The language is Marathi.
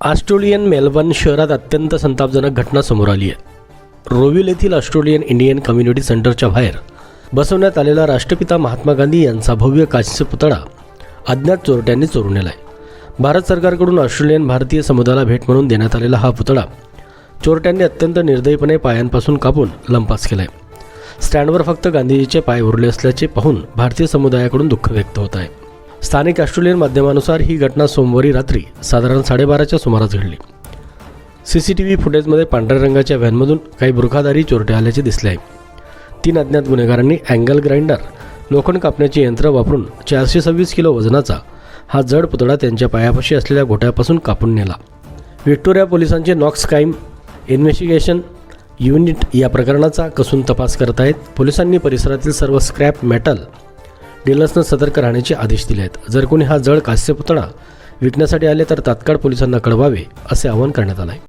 ऑस्ट्रेलियन मेलबर्न शहरात अत्यंत संतापजनक घटना समोर आली आहे. रोविल येथील ऑस्ट्रेलियन इंडियन कम्युनिटी सेंटरच्या बाहेर बसवण्यात आलेला राष्ट्रपिता महात्मा गांधी यांचा भव्य काचेचा पुतळा अज्ञात चोरट्यांनी चोरून नेला आहे. भारत सरकारकडून ऑस्ट्रेलियन भारतीय समुदायाला भेट म्हणून देण्यात आलेला हा पुतळा चोरट्यांनी अत्यंत निर्दयीपणे पायांपासून कापून लंपास केला आहे. स्टँडवर फक्त गांधीजीचे पाय उरले असल्याचे पाहून भारतीय समुदायाकडून दुःख व्यक्त होत आहे. स्थानिक ऑस्ट्रेलियन माध्यमानुसार ही घटना सोमवारी रात्री साधारण 12:30च्या सुमारास घडली. CCTV फुटेजमध्ये पांढऱ्या रंगाच्या व्हॅनमधून काही बुरखाधारी चोरटे आल्याचे दिसले आहे. 3 अज्ञात गुन्हेगारांनी अँगल ग्राइंडर, लोखंड कापण्याचे यंत्र वापरून 426 किलो वजनाचा हा जड पुतळा त्यांच्या पायापाशी असलेल्या गोठ्यापासून कापून नेला. व्हिक्टोरिया पोलिसांचे नॉक्स क्राईम इन्व्हेस्टिगेशन युनिट या प्रकरणाचा कसून तपास करत आहेत. पोलिसांनी परिसरातील सर्व स्क्रॅप मेटल डीलर्सना सतर्क राहण्याचे आदेश दिले आहेत. जर कोणी हा जड काचेचा पुतळा विकण्यासाठी आले तर तात्काळ पोलिसांना कळवावे असे आवाहन करण्यात आले आहे.